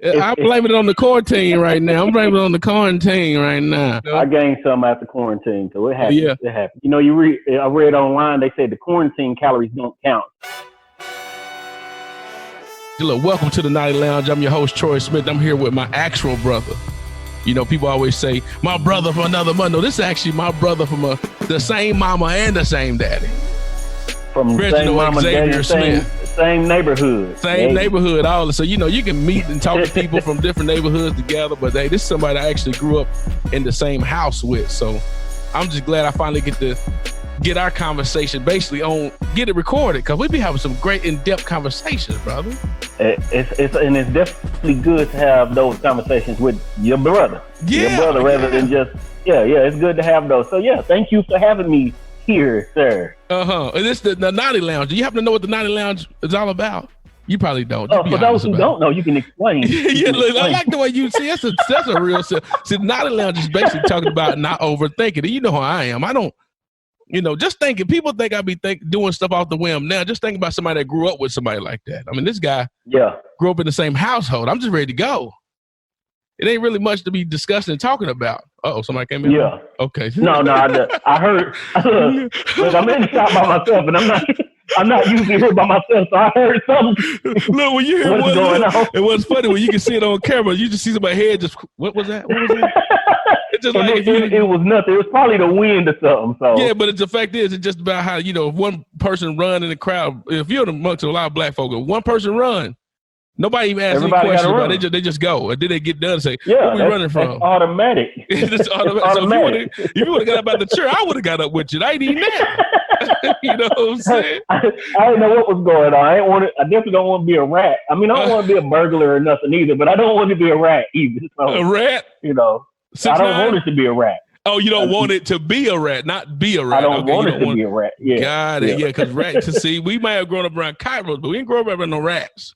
I blame it on the quarantine right now. I'm blaming it on the quarantine right now. I gained some after quarantine, so it happened. Yeah. It happened. You know, I read online, they said the quarantine calories don't count. Look, welcome to the Naughty Lounge. I'm your host, Troy Smith. I'm here with my actual brother. You know, people always say, my brother from another mother. No, this is actually my brother from the same mama and the same daddy. From the same mama, daddy, same neighborhood. Same neighborhood, all. So, you know, you can meet and talk to people from different neighborhoods together, but hey, this is somebody I actually grew up in the same house with. So I'm just glad I finally get to get our conversation basically get it recorded, because we be having some great in-depth conversations, brother. It's definitely good to have those conversations with your brother. Your brother rather than just, it's good to have those. So thank you for having me here, sir. And this is the Naughty Lounge. Do you happen to know what the Naughty Lounge is all about? You probably don't. For those who don't know, you can explain. I like the way you see. That's a real. See, the Naughty Lounge is basically talking about not overthinking it. You know how I am. I don't. You know, just thinking. People think I be doing stuff off the whim. Now, just think about somebody that grew up with somebody like that. I mean, this guy grew up in the same household. I'm just ready to go. It ain't really much to be discussing and talking about. Somebody came in? Yeah. Okay. No, I heard. Look, I'm in the shop by myself, and I'm not usually here by myself, so I heard something. Look, when you hear what's going on, it was funny when you can see it on camera. You just see somebody's head just. What was that? It's just like it was nothing. It was probably the wind or something. So yeah, but the fact is, it's just about how, you know, if one person run in the crowd, if you're amongst a lot of black folk, if one person run, nobody even asks any questions about it. They just go, and then they get done and say, "Where we running from?" That's automatic. It's automatic. So if you would have got up out the chair, I would have got up with you. I ain't even there. You know what I'm saying? I didn't know what was going on. I definitely don't want to be a rat. I mean, I don't want to be a burglar or nothing either, but I don't want to be a rat either. So, a rat? You know. 6'9"? I don't want it to be a rat. Oh, you don't want it to be a rat, not be a rat. I don't want it to be a rat. Yeah. Got it. Yeah, because rats, see, we might have grown up around cockroaches, but we didn't grow up around no rats.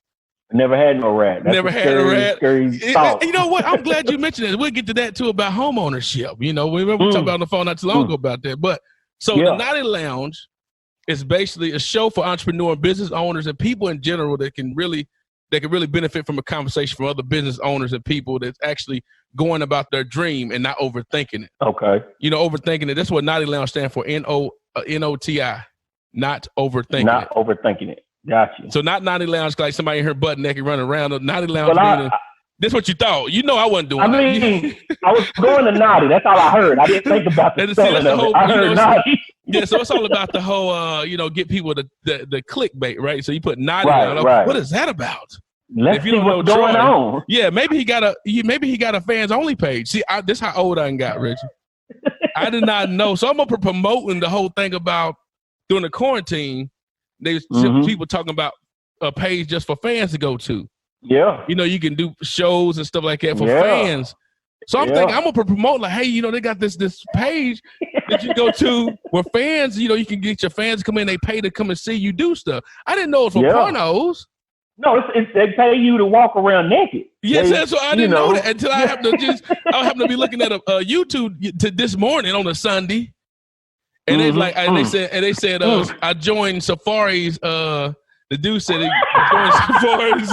Never had no rat. That's Never had a rat. Scary you know what? I'm glad you mentioned that. We'll get to that too about home ownership. You know, we talked about on the phone not too long ago about that. But so the Naughty Lounge is basically a show for entrepreneur and business owners and people in general that can really benefit from a conversation from other business owners and people that's actually going about their dream and not overthinking it. Okay. You know, overthinking it. That's what Naughty Lounge stands for. NOTI. Not overthinking Not overthinking it. Gotcha. So not Naughty Lounge like somebody in her butt naked running around. Naughty Lounge. This what you thought. You know I wasn't doing I was going to Naughty. That's all I heard. I didn't think about the spelling of it. I heard Naughty. Yeah, so it's all about the whole, get people the clickbait, right? So you put Naughty down. Right. What is that about? Let's see what's going on. Yeah, maybe he got a fans only page. See, this is how old I got, Reggie. I did not know. So I'm promoting the whole thing about during the quarantine. There's people talking about a page just for fans to go to. Yeah. You know, you can do shows and stuff like that for fans. So I'm thinking, I'm going to promote like, hey, you know, they got this page that you go to where fans, you know, you can get your fans to come in, they pay to come and see you do stuff. I didn't know it for pornos. No, they pay you to walk around naked. Yes, that's what I didn't know that until I happened to be looking at a YouTube this morning on a Sunday. And they said, I joined Safari's. The dude said he joined Safari's.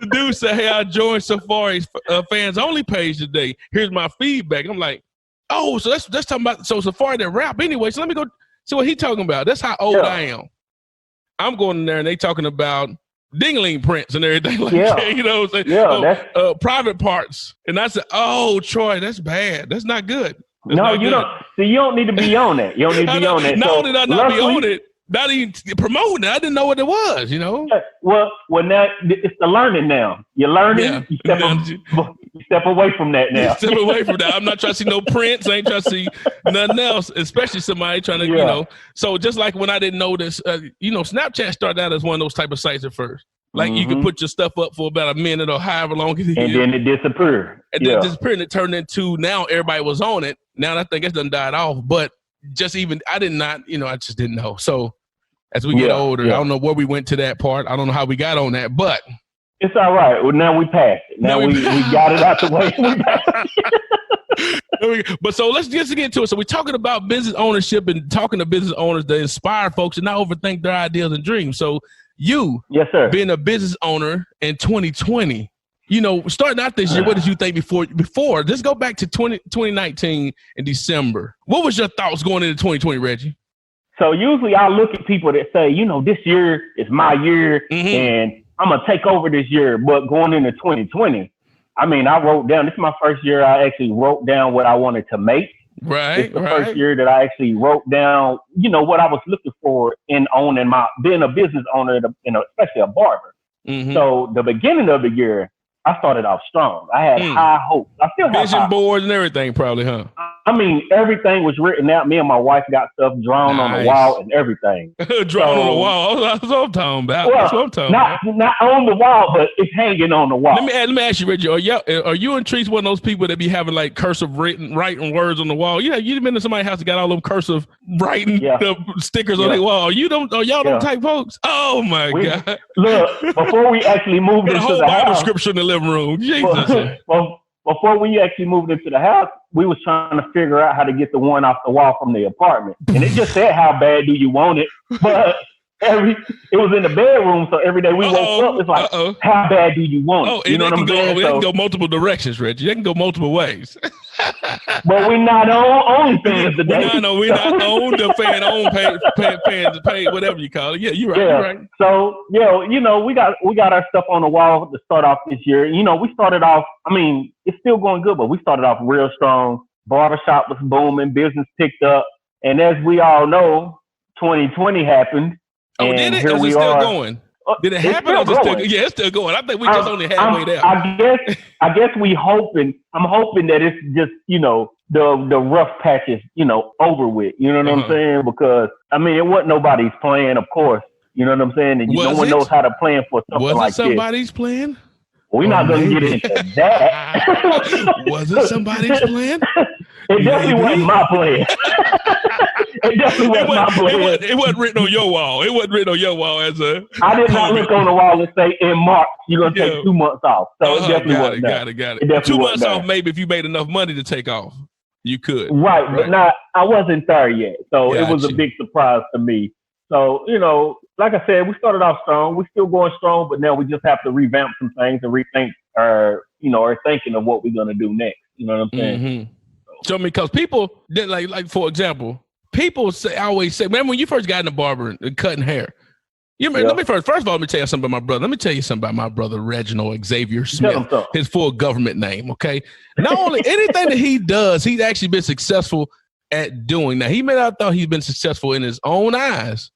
The dude said, hey, I joined Safari's fans only page today. Here's my feedback. I'm like, oh, so that's talking about Safari that rap anyway. So let me go see what he talking about. That's how old I am. I'm going in there and they talking about dingling prints and everything like that. You know what I'm saying? Private parts. And I said, oh, Troy, that's bad. That's not good. Don't. See, you don't need to be on that. You don't need to be on that. Not only did I not be on it, not even promoting it. I didn't know what it was, you know? Well, now it's the learning now. You're learning. Yeah. You step away from that now. Step away from that. I'm not trying to see no prints. I ain't trying to see nothing else, especially somebody trying to, you know. So just like when I didn't know this, Snapchat started out as one of those type of sites at first. Like you could put your stuff up for about a minute or however long it is. And then it disappeared. And then it disappeared and it turned into now everybody was on it. Now I think it's done died off. But just even, I just didn't know. So as we get older, I don't know where we went to that part. I don't know how we got on that, but. It's all right. Well, now we passed it. Now we got it out the way. But so let's just get into it. So we're talking about business ownership and talking to business owners to inspire folks and not overthink their ideas and dreams. So you, yes, sir, being a business owner in 2020, starting out this year, what did you think before? Let's go back to 2019 in December. What was your thoughts going into 2020, Reggie? So usually I look at people that say, this year is my year and I'm going to take over this year. But going into 2020, I wrote down, this is my first year I actually wrote down what I wanted to make. Right. It's the first year that I actually wrote down, what I was looking for in owning being a business owner, especially a barber. So the beginning of the year, I started off strong. I had high hopes. I still have vision boards and everything, probably, huh? Everything was written out. Me and my wife got stuff drawn on the wall and everything. Drawn on the wall. That's what I'm talking about. That's what I'm talking about. Not on the wall, but it's hanging on the wall. Let me ask you, Reggie. Are you and Treese one of those people that be having like cursive writing words on the wall? You've been to somebody's house that got all them cursive writing stickers on their wall. Are y'all them type folks? Oh my God! Look, before we actually moved into the whole Bible house, scripture in the living room. Jesus. Before we actually moved into the house, we was trying to figure out how to get the one off the wall from the apartment. And it just said, how bad do you want it? But it was in the bedroom, so every day we woke up, it's like, how bad do you want it? You know what I'm saying? It can go multiple directions, Reggie. It can go multiple ways. But we're not on OnlyFans today. We're not on the fans pay, whatever you call it. Yeah, you're right. Yeah. You're right. So, we got our stuff on the wall to start off this year. We started off, it's still going good, but we started off real strong. Barbershop was booming, business picked up. And as we all know, 2020 happened. Oh, did it? Or is it still going? Did it happen? It's still going. I think we just only halfway there. I guess I'm hoping that it's just, the rough patches, over with. You know what I'm saying? Because it wasn't nobody's plan, of course. You know what I'm saying? And no one knows how to plan for something like this. Was it somebody's plan? We're not going to get into that. Was it somebody's plan? It definitely wasn't my plan. It definitely wasn't my plan. It wasn't written on your wall. It wasn't written on your wall as a... I did not look on the wall and say, in March, you're going to take 2 months off. So it definitely wasn't that. Got it. 2 months off, maybe if you made enough money to take off, you could. Right. But I wasn't there yet. So it was a big surprise to me. So, like I said, we started off strong. We're still going strong, but now we just have to revamp some things and rethink our thinking of what we're going to do next. You know what I'm saying? So, because people, like for example, people always say, man, when you first got in the barber and cutting hair, let me first of all, let me tell you something about my brother. Let me tell you something about my brother, Reginald Xavier Smith, his full government name, okay? Not only anything that he does, he's actually been successful at doing. Now, he may not have thought he's been successful in his own eyes,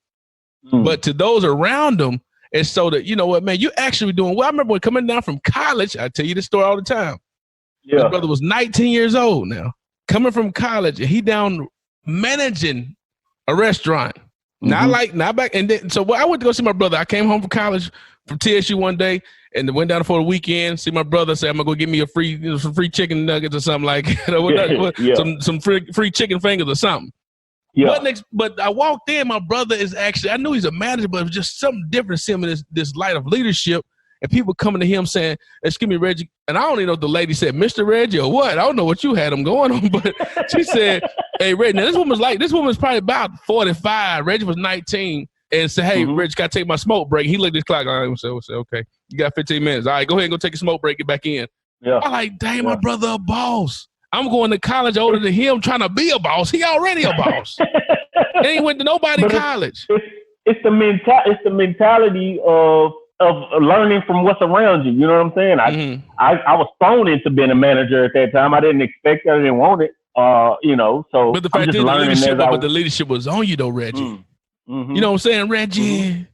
but to those around him, it's so that, you know what, man, you actually doing well. I remember when coming down from college, I tell you this story all the time. Yeah. My brother was 19 years old now. Coming from college, and he down managing a restaurant. Not back. And then, so I went to go see my brother. I came home from college from TSU one day and went down for the weekend. See my brother. Say, I'm gonna go get me a some free chicken nuggets or something like that. Some free chicken fingers or something. Yeah. But I walked in. My brother is actually, I knew he's a manager, but it was just something different. Seeing him in this light of leadership. And people coming to him saying, excuse me, Reggie. And I don't even know if the lady said, Mr. Reggie or what. I don't know what you had him going on. But she said, hey, Reggie. Now, this woman's probably about 45. Reggie was 19. And said, hey, Reggie, got to take my smoke break. He looked at his clock. I said, okay, you got 15 minutes. All right, go ahead and go take a smoke break. Get back in. Yeah. I'm like, dang, my brother a boss. I'm going to college older than him trying to be a boss. He already a boss. And he went to nobody college. It's the mentality of learning from what's around you. You know what I'm saying? I was thrown into being a manager at that time. I didn't expect it. I didn't want it. So but the fact is the leadership was on you though, Reggie. You know what I'm saying, Reggie?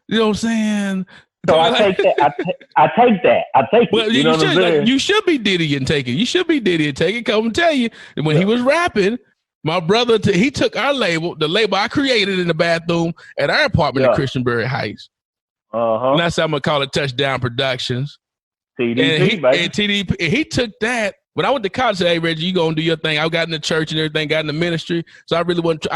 You know what I'm saying? So I take that. I take it. Well, you should be Diddy and take it. You should be Diddy and take it. Come and tell you. And when he was rapping, my brother, he took our label, the label I created in the bathroom at our apartment in Christianberry Heights. And that's how I'm gonna call it Touchdown Productions. TDP, and he took that. When I went to college, I said, hey, Reggie, you gonna do your thing. I got in the church and everything, got in the ministry. So I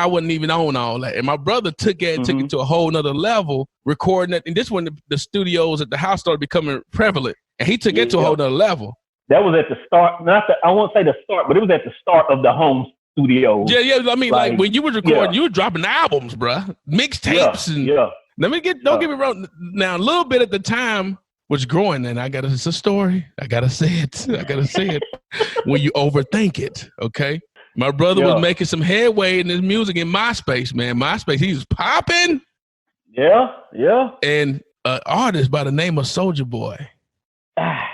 wasn't even on all that. And my brother took it and took it to a whole nother level, recording it. And this when the studios at the house started becoming prevalent. And he took it to a whole nother level. That was at the start. I won't say the start, but it was at the start of the home studio. Yeah. I mean, like when you were recording, you were dropping albums, bruh. Mixtapes and don't get me wrong. Now, a little bit at the time, was growing, and it's a story. I gotta say it. When you overthink it, okay? My brother was making some headway in his music in MySpace, man. MySpace, he was popping. Yeah. And an artist by the name of Soulja Boy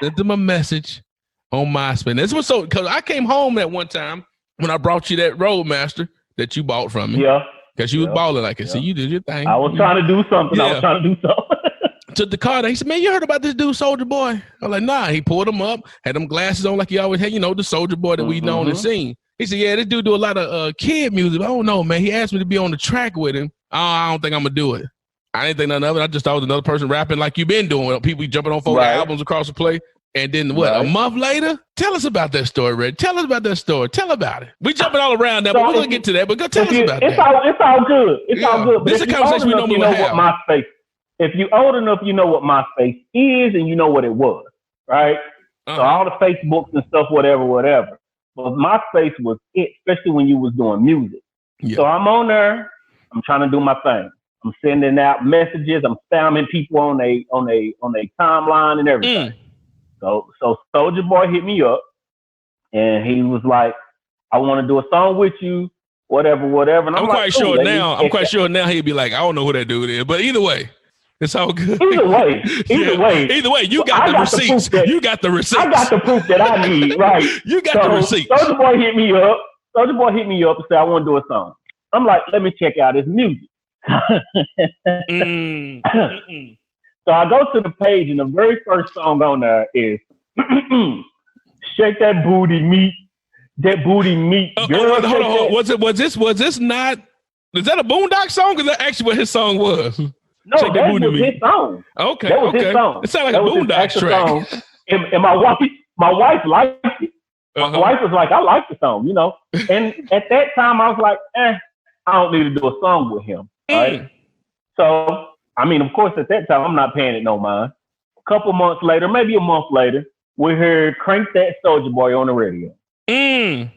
sent him a message on MySpace. This was because I came home that one time when I brought you that Roadmaster that you bought from me. Yeah. Because you was balling like it. So you did your thing. I was trying to do something. Took the car. He said, man, you heard about this dude, Soulja Boy? I'm like, nah. He pulled him up, had them glasses on like he always had, the Soulja Boy that we known and seen. He said, yeah, this dude do a lot of kid music. I don't know, man. He asked me to be on the track with him. I don't think I'm going to do it. I didn't think nothing of it. I just thought it was another person rapping like you've been doing. People jumping on 4 albums across the play. And then a month later? Tell us about that story, Red. Tell us about that story. Tell about it. We jumping all around now, but we're going to get to that. But go tell us about that. It's all good. It's all good. This is a conversation we normally have. MySpace. If you're old enough, you know what MySpace is and you know what it was, right? So all the Facebooks and stuff, whatever. But MySpace was it, especially when you was doing music. Yeah. So I'm on there. I'm trying to do my thing. I'm sending out messages. I'm spamming people on a timeline and everything. So Soulja Boy hit me up, and he was like, "I want to do a song with you, whatever." And I'm quite sure now. I'm quite sure now he'd be like, "I don't know who that dude is," but either way. It's all good. Either way, you got the receipts. You got the receipts. I got the proof that I need, right? You got the receipts. Soulja Boy hit me up and said, I want to do a song. I'm like, let me check out his music. So I go to the page, and the very first song on there is "Shake That Booty Meat." That booty meat. Girl, hold on. Was this not? Is that a Boondock song? Is that actually what his song was? No, that was his song. Okay, that was his song. It sounded like a Boondock track. And my wife liked it. My wife was like, I like the song, And at that time, I was like, I don't need to do a song with him, right? So, of course, at that time, I'm not paying it no mind. A couple months later, maybe a month later, we heard "Crank That Soulja Boy" on the radio. And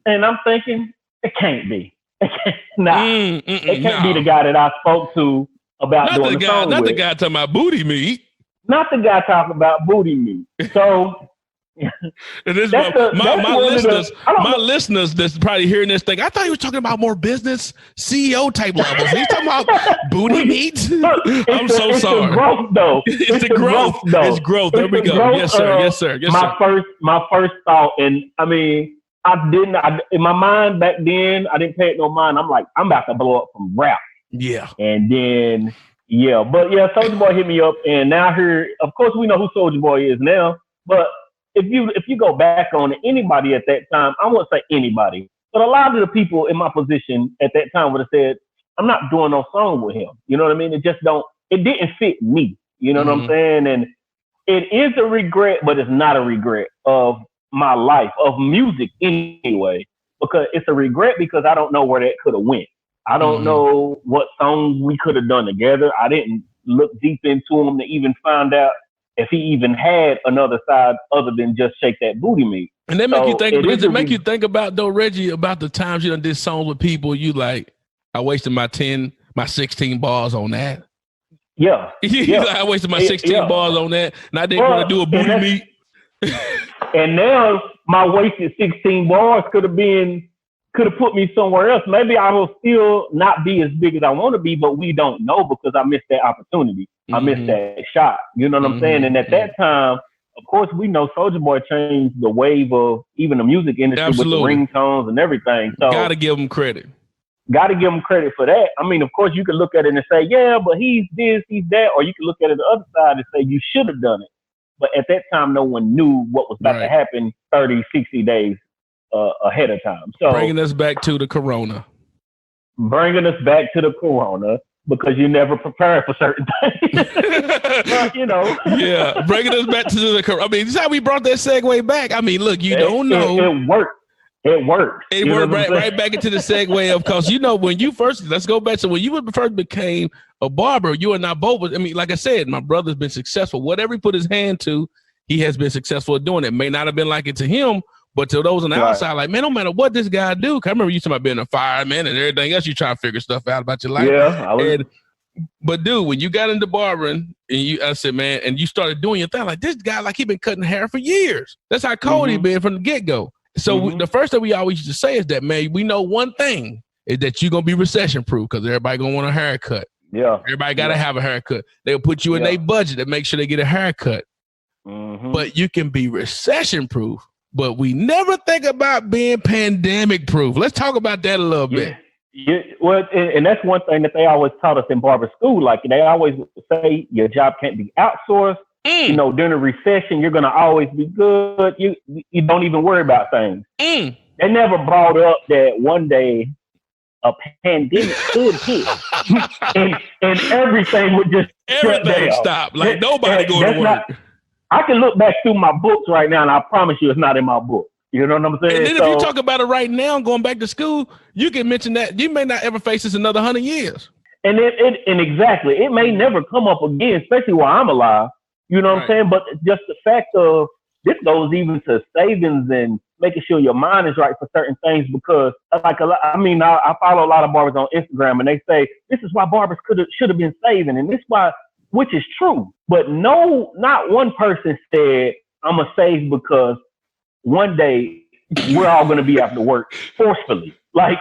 I'm thinking, it can't be. It can't be the guy that I spoke to about doing the song Not the guy talking about booty meat. Not the guy talking about booty meat. So, my listeners that's probably hearing this thing, I thought he was talking about more business CEO type levels. He's talking about booty meat. I'm so sorry. It's growth, though. It's the growth. It's growth. There we go. Yes, sir. My first thought, and in my mind back then, I didn't pay it no mind. I'm like, I'm about to blow up from rap. Yeah. And then, Soulja Boy hit me up, and now here, of course, we know who Soulja Boy is now. But if you go back on it, anybody at that time, I won't say anybody, but a lot of the people in my position at that time would have said, I'm not doing no song with him. You know what I mean? It didn't fit me. You know what I'm saying? And it is a regret, but it's not a regret of my life, of music anyway, because it's a regret because I don't know where that could have went. I don't know what songs we could have done together. I didn't look deep into him to even find out if he even had another side other than just "Shake That Booty Meat." And that make you think. Does it make you think about though, Reggie, about the times you done did songs with people you like? I wasted my 16 bars on that. Yeah, I wasted my 16 bars on that, and I didn't want to do a booty meat. And now my wasted 16 bars could have put me somewhere else. Maybe I will still not be as big as I want to be, but we don't know because I missed that opportunity. I missed that shot. You know what I'm saying? And at that time, of course, we know Soulja Boy changed the wave of even the music industry with the ringtones and everything. So gotta give him credit. Gotta give him credit for that. Of course, you can look at it and say, yeah, but he's this, he's that, or you can look at it the other side and say you should have done it. But at that time, no one knew what was about to happen 30, 60 days ahead of time. So bringing us back to the corona. Because you never prepare for certain things. Yeah, bringing us back to the corona. This is how we brought that segue back. Look, you don't know. It worked. It worked. It worked right back into the segue of, because when you first, let's go back to when you first became a barber, you and I both was, like I said, my brother's been successful. Whatever he put his hand to, he has been successful at doing it. May not have been like it to him, but to those on the outside, like, man, no matter what this guy do, 'cause I remember you talking about being a fireman and everything else, you trying to figure stuff out about your life. Yeah, But dude, when you got into barbering, and I said, man, and you started doing your thing, like this guy, like he been cutting hair for years. That's how cold he been from the get go. So the first thing we always used to say is that, man, we know one thing is that you're gonna be recession proof because everybody gonna want a haircut. Yeah, everybody gotta have a haircut. They'll put you in their budget to make sure they get a haircut. But you can be recession proof. But we never think about being pandemic proof. Let's talk about that a little bit. Yeah, well, and that's one thing that they always taught us in barber school. Like they always say, your job can't be outsourced. You know, during a recession, you're gonna always be good. You don't even worry about things. They never brought up that one day a pandemic could hit, and everything would just stop. Like nobody going to work. I can look back through my books right now, and I promise you, it's not in my book. You know what I'm saying? And then if you talk about it right now, going back to school, you can mention that you may not ever face this another 100 years. And exactly, it may never come up again, especially while I'm alive. You know what I'm saying? But just the fact of this goes even to savings and making sure your mind is right for certain things. Because like I follow a lot of barbers on Instagram, and they say this is why barbers should have been saving, and this is why, which is true. But no, not one person said I'm gonna save because one day we're all going to be after work forcefully. Like,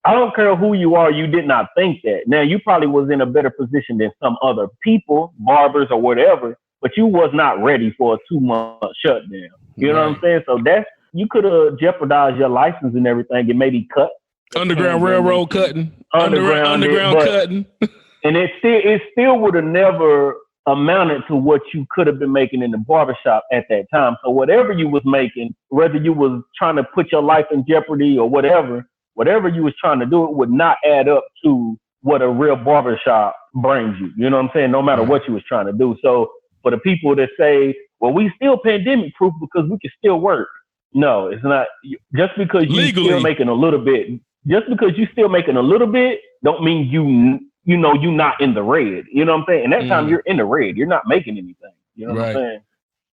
I don't care who you are, you did not think that. Now, you probably was in a better position than some other people, barbers or whatever, but you was not ready for a 2-month shutdown. You know what I'm saying? So you could have jeopardized your license and everything and maybe cut. Underground railroad cutting. Underground cutting. And it still would have never amounted to what you could have been making in the barbershop at that time. So whatever you was making, whether you was trying to put your life in jeopardy or whatever you was trying to do, it would not add up to what a real barbershop brings you. You know what I'm saying? No matter what you was trying to do. So for the people that say, well, we still pandemic proof because we can still work. No, it's not. Just because you're still making a little bit, don't mean you know, you're not in the red. You know what I'm saying? And that time you're in the red. You're not making anything. You know what I'm saying?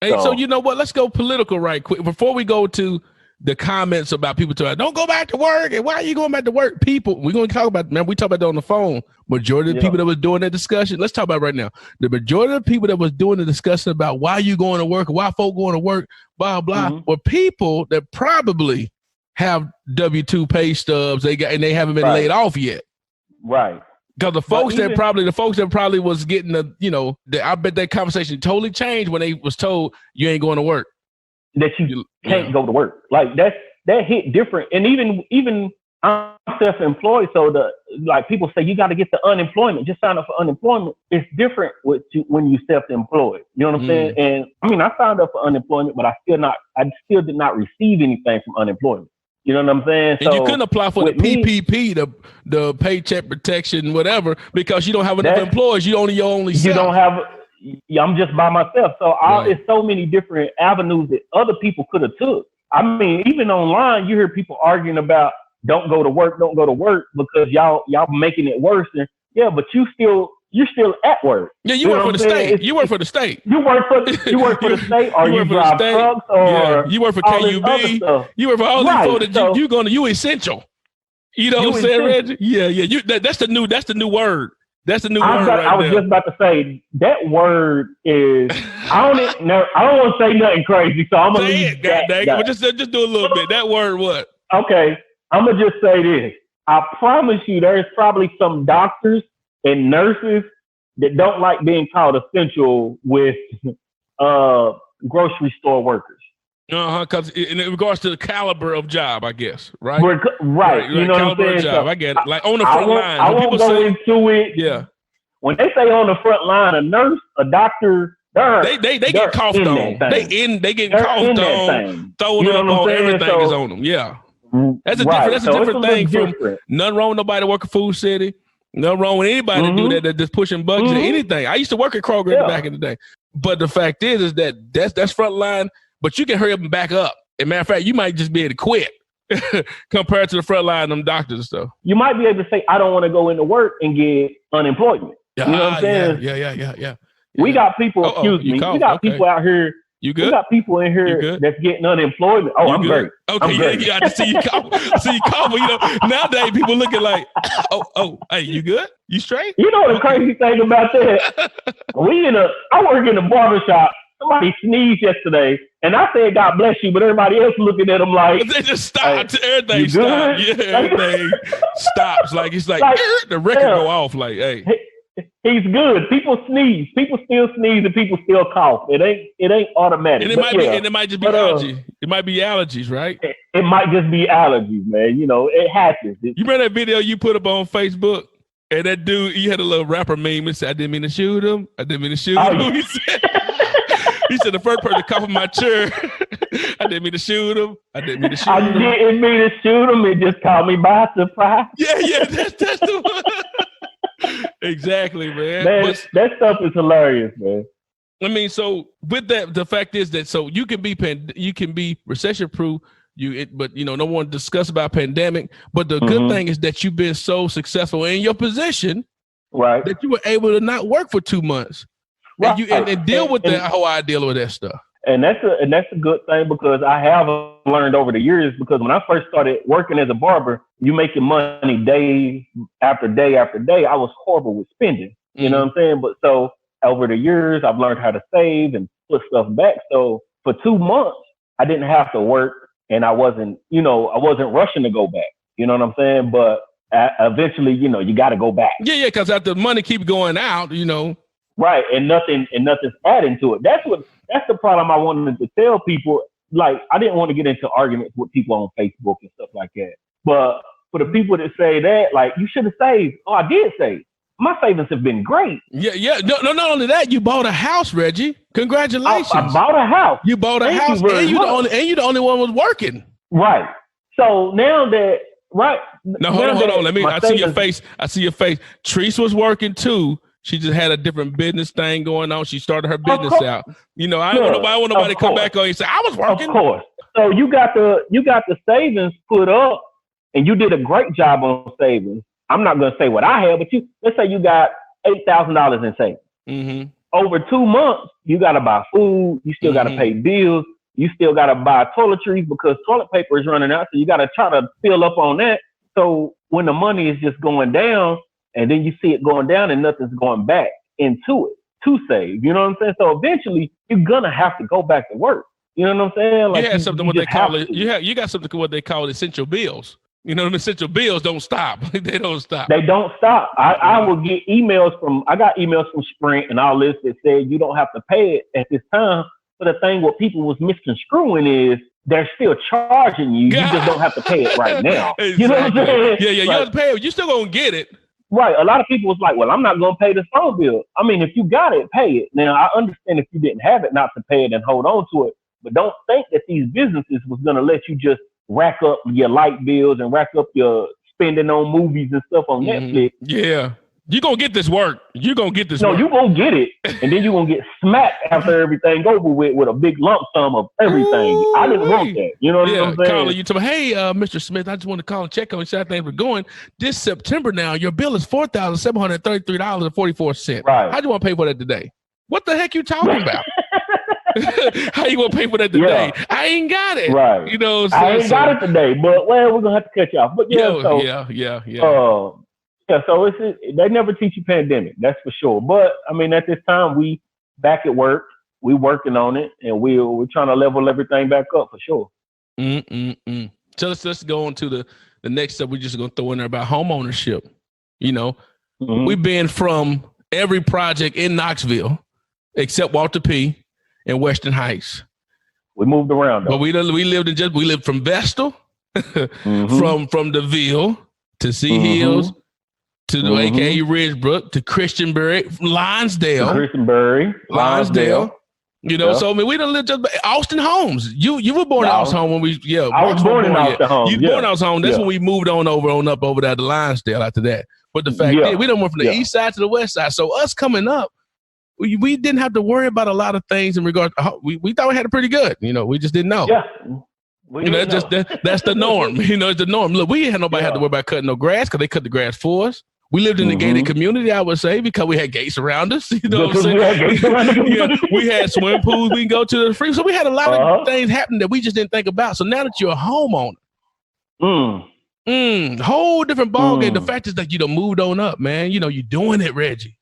Hey, so you know what? Let's go political right quick. Before we go to the comments about people talking, don't go back to work. And why are you going back to work? People, we're going to talk about, man, we talked about that on the phone. Majority of the people that was doing that discussion, let's talk about it right now. The majority of the people that was doing the discussion about why you going to work, why folk going to work, blah, blah, were people that probably have W-2 pay stubs and they haven't been laid off yet. Right. Because the folks that probably was getting I bet that conversation totally changed when they was told you ain't going to work. That you can't go to work. Like that hit different. And even I'm self-employed, so people say you got to get the unemployment. Just sign up for unemployment. It's different when you self-employed. You know what I'm saying? And I mean, I signed up for unemployment, but I still did not receive anything from unemployment. You know what I'm saying? And you couldn't apply for the PPP, the paycheck protection, whatever, because you don't have enough employees. You only self. You don't have. I'm just by myself. So it's so many different avenues that other people could have took. I mean, even online, you hear people arguing about don't go to work because y'all making it worse. And but you're still at work. Yeah, you work for the state. You work for the state. You work for the state, or you drive trucks, or you work for KUB. You work for all these folks that you essential. You know what I'm saying, Reggie? Yeah. That's the new word. That's the new word. I was just about to say that word is. I don't want to say nothing crazy, so I'm gonna leave that. Just do a little bit. That word what? Okay, I'm gonna just say this. I promise you, there's probably some doctors and nurses that don't like being called essential with grocery store workers. Because in regards to the caliber of job, I guess, right? Right. You know what I'm saying? Job, I get it. Like on the front line. I won't go into it. Yeah. When they say on the front line, a nurse, a doctor, they get coughed on. They get coughed on, throwing up on everything is on them. Yeah. That's a different thing from nothing wrong with nobody working Food City. Nothing wrong with anybody to do that that's pushing bugs or anything. I used to work at Kroger back in the day. But the fact is that's front line. But you can hurry up and back up. As a matter of fact, you might just be able to quit compared to the front line of them doctors and stuff. You might be able to say, I don't want to go into work and get unemployment. You know what I'm saying? Yeah. We got people, we got people out here You good? We got people in here that's getting unemployment. Oh, I'm great. Okay, yeah, I see you cough. You know, nowadays people looking like, hey, you good? You straight? You know the crazy thing about that? I work in a barbershop. Somebody sneezed yesterday, and I said, "God bless you," but everybody else looking at them like they just stopped. Hey, everything stopped. Yeah, everything stops. Like it's like the record go off. Like, hey. He's good. People sneeze. People still sneeze and people still cough. It ain't automatic. And it might just be allergy. It might be allergies, right? It might just be allergies, man. You know, it happens. You remember that video you put up on Facebook? And that dude, you had a little rapper meme and said, I didn't mean to shoot him. I didn't mean to shoot him. Yeah. He said the first person to cough on my chair. I didn't mean to shoot him. I didn't mean to shoot him. I didn't mean to shoot him. It just caught me by surprise. Yeah, that's the one. Exactly, man. That stuff is hilarious, man. I mean, so with that, the fact is that so you can be recession proof. But no one discuss about pandemic. But the good thing is that you've been so successful in your position, right? That you were able to not work for 2 months, right? And deal with that whole idea with that stuff. And that's a good thing because I have learned over the years. Because when I first started working as a barber, you making money day after day after day. I was horrible with spending. You know what I'm saying? But so over the years, I've learned how to save and put stuff back. So for 2 months, I didn't have to work. And I wasn't rushing to go back. You know what I'm saying? But eventually, you got to go back. Yeah, because after the money keeps going out, Right, and nothing's adding to it. That's the problem I wanted to tell people. Like, I didn't want to get into arguments with people on Facebook and stuff like that. But for the people that say that, like, you should have saved. Oh, I did save. My savings have been great. Yeah. No, not only that, you bought a house, Reggie. Congratulations. I bought a house. You bought a house, and you're the only one was working. Right. So now that No, hold on. I see your face. Treese was working too. She just had a different business thing going on. She started her business out. I don't want nobody to come back on you and say, I was working. Of course. So you got the savings put up, and you did a great job on savings. I'm not going to say what I had, but let's say you got $8,000 in savings. Mm-hmm. Over 2 months, you got to buy food. You still got to pay bills. You still got to buy toiletries because toilet paper is running out. So you got to try to fill up on that. So when the money is just going down and then you see it going down and nothing's going back into it to save, you know what I'm saying? So eventually you're going to have to go back to work. You know what I'm saying? Like you had something what they call it. You got something what they call essential bills. Essential bills don't stop. They don't stop. They don't stop. I will get emails I got emails from Sprint and all this that said you don't have to pay it at this time. But the thing what people was misconstruing is they're still charging you. You just don't have to pay it right now. Exactly. You know what I'm saying? Yeah. You have to pay it. You still gonna get it. Right. A lot of people was like, well, I'm not gonna pay this phone bill. I mean, if you got it, pay it. Now I understand if you didn't have it, not to pay it and hold on to it. But don't think that these businesses was gonna let you just rack up your light bills and rack up your spending on movies and stuff on Netflix. Yeah. You're going to get this work. You're going to get this work. No, you're going to get it. And then you're going to get smacked after everything over with a big lump sum of everything. Ooh, I didn't want that. You know what I'm saying? Calling you to me, hey, Mr. Smith, I just want to call and check on you. See how things were going. This September now, your bill is $4,733.44. Right. How do you want to pay for that today? What the heck you talking about? How you gonna pay for that today? Yeah. I ain't got it. Right. I ain't got it today, but we're gonna have to cut you off. But so they never teach you pandemic, that's for sure. But I mean, at this time, we back at work, we working on it, and we're trying to level everything back up for sure. So let's go on to the next step. We're just gonna throw in there about home ownership. We've been from every project in Knoxville except Walter P. in Western Heights. We moved around though. But we lived from Vestal, from DeVille to Sea Hills to the AKA Ridgebrook to Christianberry, Lionsdale. Lionsdale. So I mean we done lived just Austin Homes. You were born in Austin Home when I was born in Austin Home. You were born in Austin Home. That's when we moved on up over there to Lionsdale after that. But the fact is we done went from the east side to the west side. So us coming up, we didn't have to worry about a lot of things in regards to, we thought we had it pretty good. We just didn't know. Yeah. That's the norm. It's the norm. Look, we had nobody have to worry about cutting no grass because they cut the grass for us. We lived in a gated community, I would say, because we had gates around us. You know what I'm saying? We had swimming pools we can go to the free. So we had a lot of things happen that we just didn't think about. So now that you're a homeowner, whole different ballgame. The fact is that you done moved on up, man. You know, you're doing it, Reggie.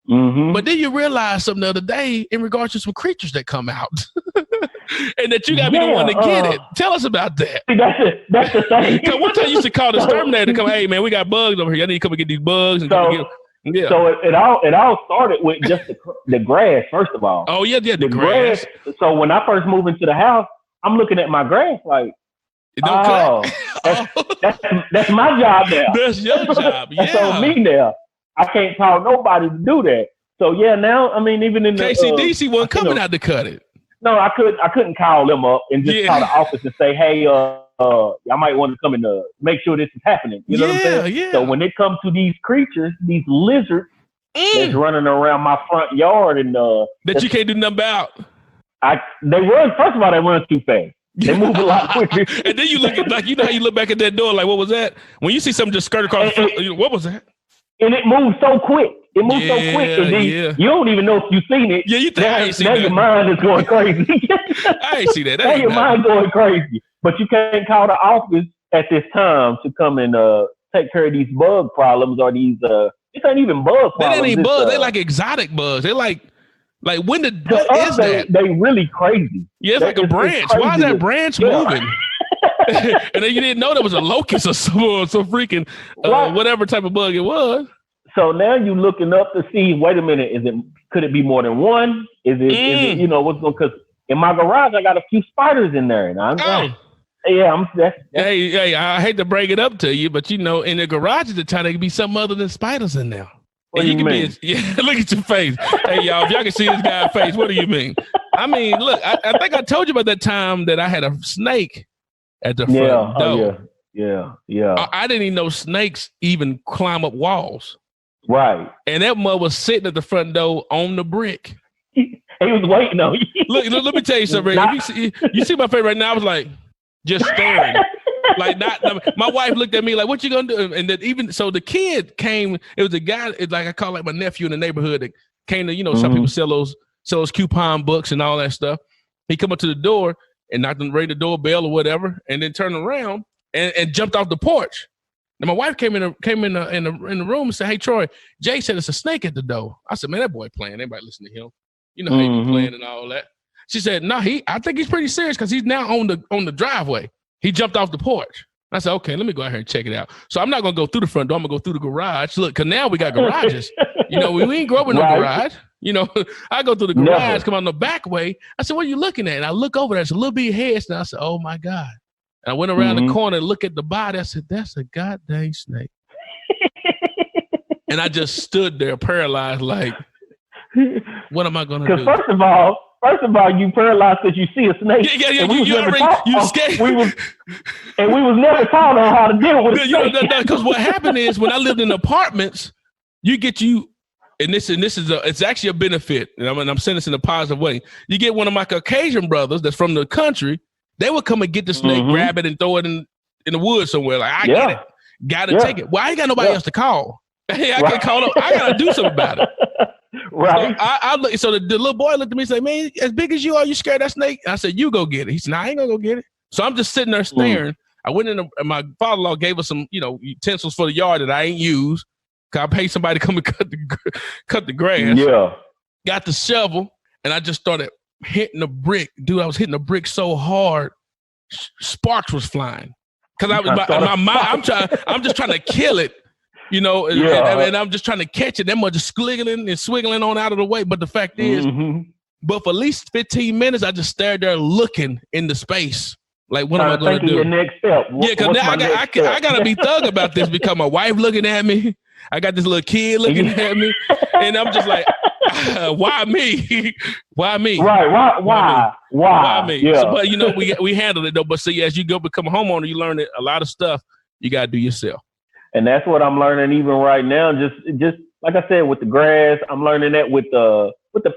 But then you realize something the other day in regards to some creatures that come out and that you gotta be the one to get it. Tell us about that. That's the thing. Because one time you used to call the exterminator to come, hey man, we got bugs over here. I need to come and get these bugs. And So it all started with just the grass, first of all. Oh yeah, the grass. So when I first moved into the house, I'm looking at my grass like, that's my job now. That's your job. Yeah. That's on me now. I can't call nobody to do that. So yeah, now I mean, even in the KCDC wasn't coming out to cut it. No, I couldn't call them up and just call the office and say, hey, I might want to come and make sure this is happening. You know what I'm saying? Yeah. So when it comes to these creatures, these lizards that's running around my front yard and that you can't do nothing about. They run too fast. They move a lot quicker. And then you look at, like, you know how you look back at that door, like, what was that? When you see something just skirt across, what was that? And it moves so quick. And then you don't even know if you've seen it. Yeah, you think I ain't seen that. Now your mind is going crazy. I ain't see that. Now your mind going crazy. But you can't call the office at this time to come and take care of these bug problems or these it ain't even bug problems. They ain't even bugs. They like exotic bugs. They like what is that? They really crazy. Yeah, it's like a branch. Why is that branch moving? And then you didn't know there was a locust or some freaking whatever type of bug it was. So now you looking up to see, wait a minute, could it be more than one? Is it you know, what's going, because in my garage I got a few spiders in there, and Hey, I hate to break it up to you, but you know, in the garage at the time there could be something other than spiders in there. What do you mean? Look at your face. Hey y'all, if y'all can see this guy's face, what do you mean? I mean, look, I think I told you about that time that I had a snake at the front door. Yeah. I didn't even know snakes even climb up walls. Right. And that mother was sitting at the front door on the brick. He was waiting on you. Look, let me tell you something. You see my face right now, I was like, just staring. Like, my wife looked at me like, what you gonna do? And that even so, the kid came. It was a guy. It's like I call like my nephew in the neighborhood that came to, you know, some people sell those coupon books and all that stuff. He come up to the door and knocked on the doorbell or whatever, and then turned around and jumped off the porch. And my wife came in the room and said, "Hey Troy, Jay said it's a snake at the door." I said, "Man, that boy playing. Everybody listen to him. You know how he be playing and all that." She said, "No, I think he's pretty serious because he's now on the driveway. He jumped off the porch." I said, "Okay, let me go out here and check it out." So I'm not gonna go through the front door. I'm gonna go through the garage. Look, cause now we got garages. You know, we ain't grow up in no garage. You know, I go through the garage, come on the back way. I said, "What are you looking at?" And I look over there. It's a little bit head. And I said, "Oh my God." And I went around the corner and looked at the body. I said, "That's a goddamn snake." And I just stood there paralyzed, like, what am I gonna do? Because first of all, you paralyzed because you see a snake. Yeah. You scared. We was never taught on how to deal with it. Because what happened is when I lived in apartments, and this is it's actually a benefit, and I'm saying this in a positive way. You get one of my Caucasian brothers that's from the country. They would come and get the snake, grab it, and throw it in the woods somewhere. Like, I get it. Gotta take it. Well, I ain't got nobody else to call. Hey, I can't call up. I gotta do something about it. Right. So the little boy looked at me and said, "Man, as big as you are, you scared of that snake?" I said, "You go get it." He said, "No, I ain't gonna go get it." So I'm just sitting there staring. I went in, and my father-in-law gave us some, utensils for the yard that I ain't used. Cause I paid somebody to come and cut the grass. Yeah. Got the shovel, and I just started hitting the brick. Dude, I was hitting the brick so hard, sparks was flying. Cause I was my mind. I'm just trying to kill it. And I'm just trying to catch it. That much just swiggling on out of the way. But the fact is, but for at least 15 minutes, I just stared there looking into space. Like, what am I going to do? Your next step. Because now I got to be thug about this because my wife looking at me. I got this little kid looking at me. And I'm just like, why me? Why me? Right. Why me? Yeah. So, but, we handled it, though. But see, as you go become a homeowner, you learn that a lot of stuff you got to do yourself. And that's what I'm learning even right now. Just like I said, with the grass, I'm learning that with the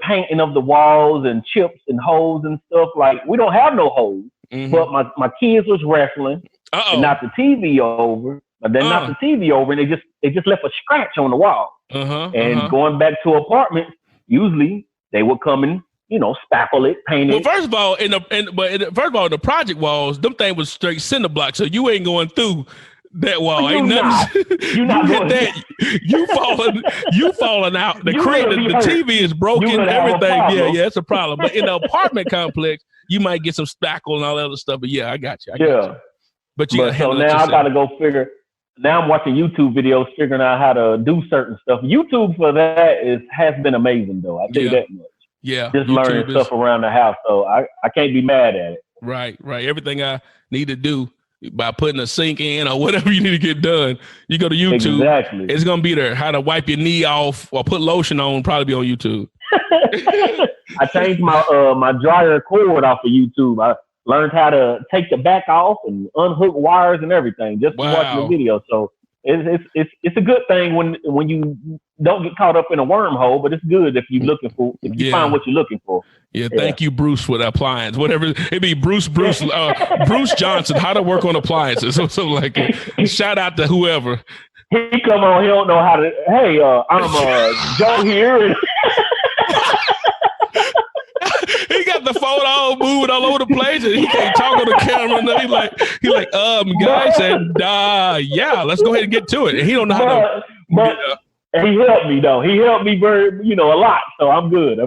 painting of the walls and chips and holes and stuff. Like, we don't have no holes, but my kids was wrestling and knocked the TV over. but then knocked the TV over, and it just left a scratch on the wall. Going back to apartments, usually they would come and spackle it, paint it. Well, first of all, in the project walls, them things was straight cinder block, so you ain't going through that wall. Ain't nothing. You not going that. You falling out. The TV is broken. Everything. Yeah, it's a problem. But in the apartment complex, you might get some spackle and all that other stuff. But yeah, I got you. But so now I got to go figure. Now I'm watching YouTube videos, figuring out how to do certain stuff. YouTube for that has been amazing, though. I tell you that much. Yeah, just learning stuff around the house, so I can't be mad at it. Right. Everything I need to do by putting a sink in or whatever you need to get done, you go to YouTube. Exactly. It's gonna be there. How to wipe your knee off or put lotion on, probably be on YouTube. I changed my dryer cord off of YouTube. I learned how to take the back off and unhook wires and everything just to watch the video. So it's a good thing when you don't get caught up in a wormhole, but it's good if you find what you're looking for. Yeah, thank you, Bruce, for the appliance. Whatever it be, Bruce Johnson, how to work on appliances or something like that. Shout out to whoever. He come on, he don't know how to. Hey, I'm Joe here. He got the phone all moving all over the place, and he can't talk on the camera. And he like, guys, and yeah, let's go ahead and get to it. And he don't know how to. But he helped me though. He helped me very, a lot. So I'm good.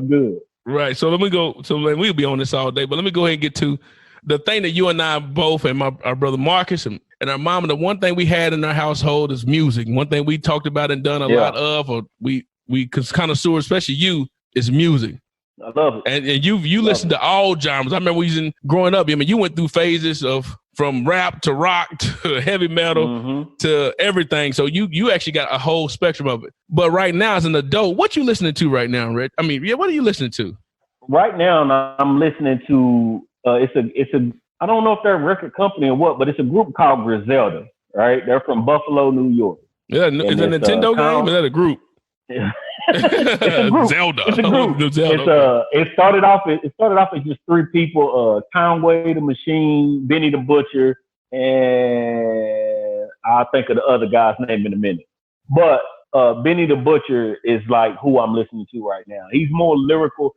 Right. So let me go. So we'll be on this all day, but let me go ahead and get to the thing that you and I both, and our brother Marcus and our mom, and the one thing we had in our household is music. One thing we talked about and done a lot of, or we connoisseur, especially you, is music. I love it. And you listen to all genres. I remember growing up, you went through phases from rap to rock to heavy metal to everything. So you actually got a whole spectrum of it. But right now, as an adult, what you listening to right now, Red? I mean, what are you listening to? Right now, I'm listening to it's a I don't know if they're a record company or what, but it's a group called Griselda. Right? They're from Buffalo, New York. Yeah, is it a Nintendo game? Or is that a group? Yeah. It's a group. Zelda. It's a group. It started off as just three people: Conway the Machine, Benny the Butcher, and I'll think of the other guy's name in a minute. But Benny the Butcher is like who I'm listening to right now. He's more lyrical.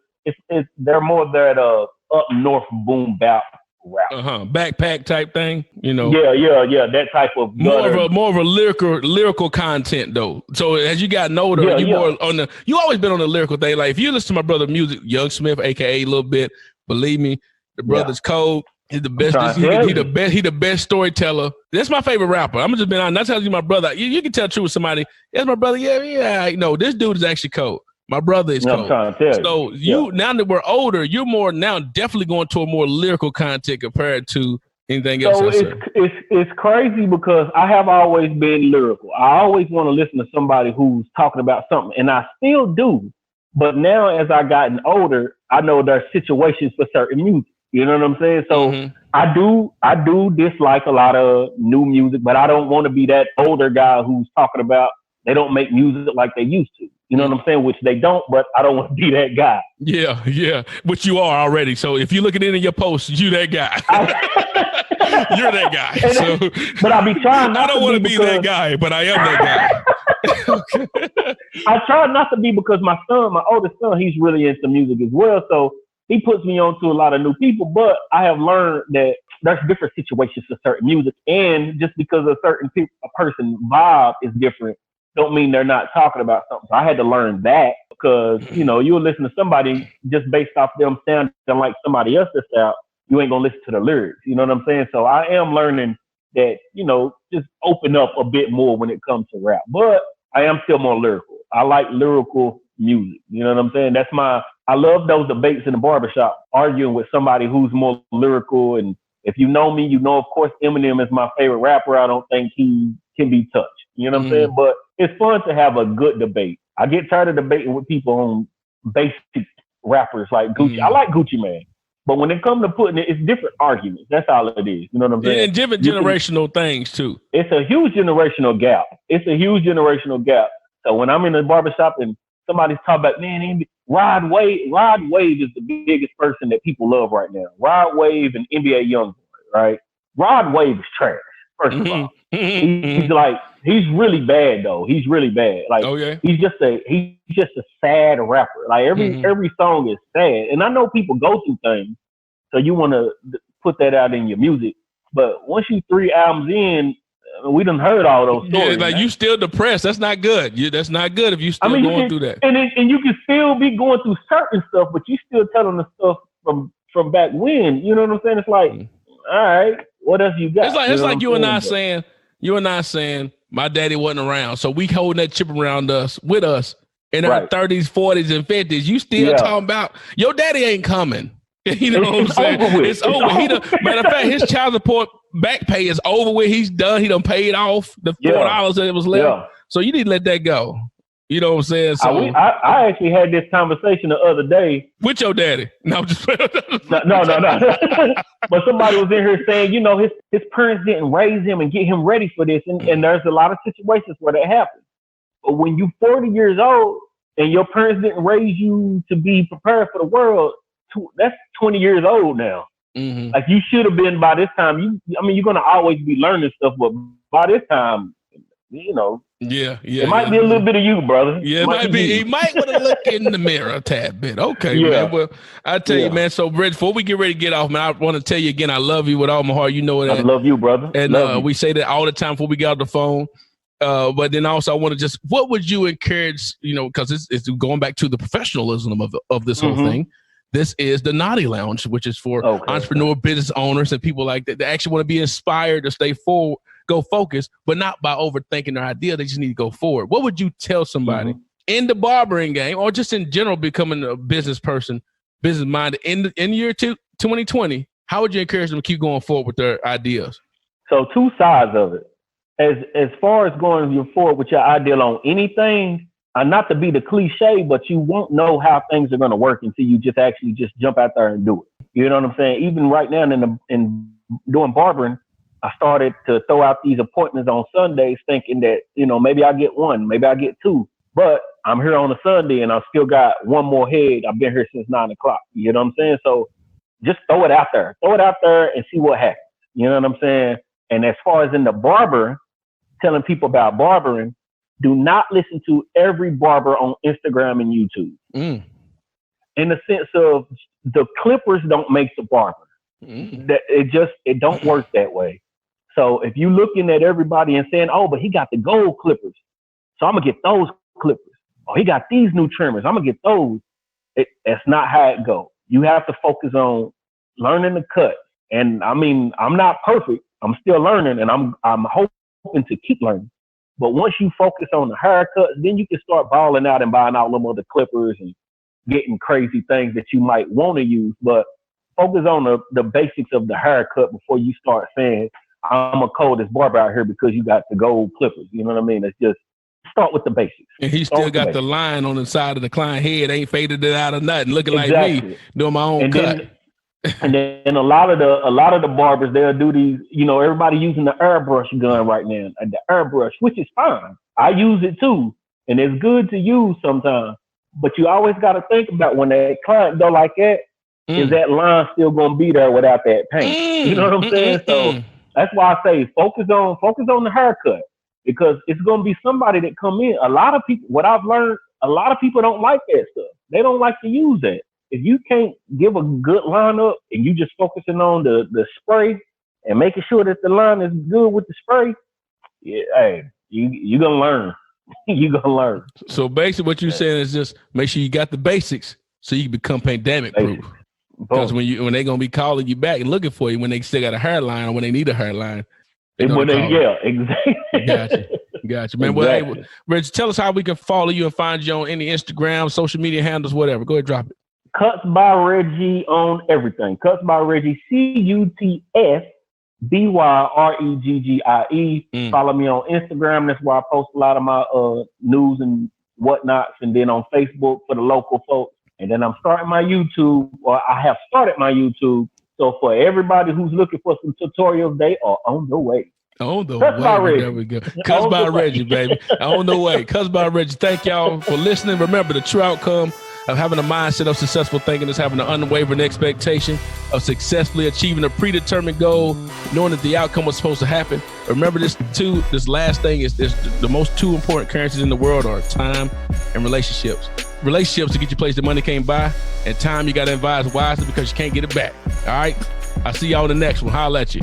They're more that up north boom bap rap. Backpack type thing, Yeah, that type of more of a lyrical content though. So as you gotten older, more on you always been on the lyrical thing. Like if you listen to my brother music, Young Smith, aka a little bit, believe me, the brother's cold. He's the best. He the best storyteller. That's my favorite rapper. I'm just being honest. I tell you, my brother. You can tell true with somebody. That's my brother. Yeah. No, this dude is actually cold. My brother is cold. I'm trying to tell you. Now that we're older, you're more now definitely going to a more lyrical content compared to anything else. So it's crazy because I have always been lyrical. I always want to listen to somebody who's talking about something, and I still do. But now, as I gotten older, I know there's situations for certain music. You know what I'm saying? So I do dislike a lot of new music, but I don't want to be that older guy who's talking about they don't make music like they used to. You know what I'm saying? Which they don't, but I don't want to be that guy. Yeah. Which you are already. So if you look at any of your posts, you that guy. You're that guy. But I be trying not to be. I don't want to be that guy, but I am that guy. I try not to be because my oldest son, he's really into music as well. So he puts me on to a lot of new people, but I have learned that there's different situations for certain music. And just because a person vibe is different, don't mean they're not talking about something. So I had to learn that because, you'll listen to somebody just based off them sounding like somebody else's out. You ain't going to listen to the lyrics. You know what I'm saying? So I am learning that, just open up a bit more when it comes to rap. But I am still more lyrical. I like lyrical music. You know what I'm saying? I love those debates in the barbershop, arguing with somebody who's more lyrical. And if you know me, of course, Eminem is my favorite rapper. I don't think he can be touched. You know what I'm saying? But it's fun to have a good debate. I get tired of debating with people on basic rappers like Gucci. I like Gucci Mane. But when it comes to putting it's different arguments. That's all it is. You know what I'm saying? And different generational things too. It's a huge generational gap. So when I'm in the barbershop and somebody's talking about, man, Rod Wave is the biggest person that people love right now. Rod Wave and NBA Youngboy, right? Rod Wave is trash, first of all. He's like, he's really bad though. He's really bad. Like, he's just a sad rapper. Like every song is sad. And I know people go through things, so you want to put that out in your music. But once you 3 albums in, we done heard all those stories. Yeah, like you still depressed. That's not good. That's not good if you still going through that. And you can still be going through certain stuff, but you still telling the stuff from back when. You know what I'm saying? It's like, all right, what else you got? It's like you and I saying, my daddy wasn't around, so we holding that chip around us with us in our 30s, 40s, and 50s. You still talking about your daddy ain't coming. You know what I'm saying? It's over. Matter of fact, his child support back pay is over with. He's done. He done paid off the $4 that was left. Yeah. So you need to let that go. You know what I'm saying? So I actually had this conversation the other day with your daddy. No, just no. But somebody was in here saying, you know, his parents didn't raise him and get him ready for this, and there's a lot of situations where that happens. But when you 40 years old and your parents didn't raise you to be prepared for the world, that's 20 years old now. Mm-hmm. Like, you should have been by this time. You're gonna always be learning stuff, but by this time, you know. It might be a little bit of you, brother. Yeah, it might be. He might want to look in the mirror a tad bit. Okay, man. Well, I tell you, man. So, Reg, before we get ready to get off, man, I want to tell you again, I love you with all my heart. You know that. I love you, brother. And we say that all the time before we get off the phone. But then also, I want to what would you encourage? You know, because it's going back to the professionalism of this whole thing. This is the NOTI Lounge, which is for entrepreneur business owners and people like that that actually want to be inspired to stay forward, go focus, but not by overthinking their idea. They just need to go forward. What would you tell somebody in the barbering game, or just in general becoming a business person, business minded in year 2020? How would you encourage them to keep going forward with their ideas? So 2 sides of it. As far as going forward with your idea on anything, not to be the cliche, but you won't know how things are going to work until you just jump out there and do it. You know what I'm saying? Even right now in doing barbering, I started to throw out these appointments on Sundays thinking that, you know, maybe I get 1, maybe I get 2, but I'm here on a Sunday and I still got 1 more head. I've been here since 9 o'clock. You know what I'm saying? So just throw it out there and see what happens. You know what I'm saying? And as far as in the barber, telling people about barbering, do not listen to every barber on Instagram and YouTube. In the sense of the clippers don't make the barber. That it don't work that way. So if you looking at everybody and saying, oh, but he got the gold clippers, so I'm gonna get those clippers. Oh, he got these new trimmers, I'm gonna get those. That's not how it goes. You have to focus on learning the cut. And I mean, I'm not perfect. I'm still learning, and I'm hoping to keep learning. But once you focus on the haircuts, then you can start balling out and buying out them other clippers and getting crazy things that you might want to use. But focus on the basics of the haircut before you start saying, I'm a coldest barber out here because you got the gold clippers. You know what I mean? It's just start with the basics. And he still got the line on the side of the client head, ain't faded it out or nothing, looking like me doing my own cut. And then a lot of the barbers, they'll do these, you know, everybody using the airbrush gun right now, and the airbrush, which is fine. I use it too, and it's good to use sometimes. But you always got to think about when that client go like that, is that line still gonna be there without that paint? You know what I'm saying? So that's why I say focus on the haircut, because it's gonna be somebody that come in. A lot of people, what I've learned, a lot of people don't like that stuff. They don't like to use that. If you can't give a good lineup and you just focusing on the spray and making sure that the line is good with the spray, you're gonna learn. You're gonna learn. So basically what you're saying is just make sure you got the basics so you become pandemic proof. Because when they're gonna be calling you back and looking for you when they still got a hairline or when they need a hairline. Exactly. Gotcha, man. Well, hey, Reg, tell us how we can follow you and find you on any Instagram, social media handles, whatever. Go ahead, drop it. Cuts by Reggie on everything. Cuts by Reggie, CutsbyReggie. Follow me on Instagram. That's where I post a lot of my news and whatnots. And then on Facebook for the local folks. And then I'm starting my YouTube, or I have started my YouTube. So for everybody who's looking for some tutorials, they are on the way. On the way. There we go. Cuts by Reggie, baby. On the way. Cuts by Reggie. Thank y'all for listening. Remember, the true outcome of having a mindset of successful thinking is having an unwavering expectation of successfully achieving a predetermined goal, knowing that the outcome was supposed to happen. Remember this too. This last thing is the most two important currencies in the world are time and relationships. Relationships to get you place that money can't buy, and time you got to advise wisely because you can't get it back. All right. I'll see y'all in the next one. Holla at you.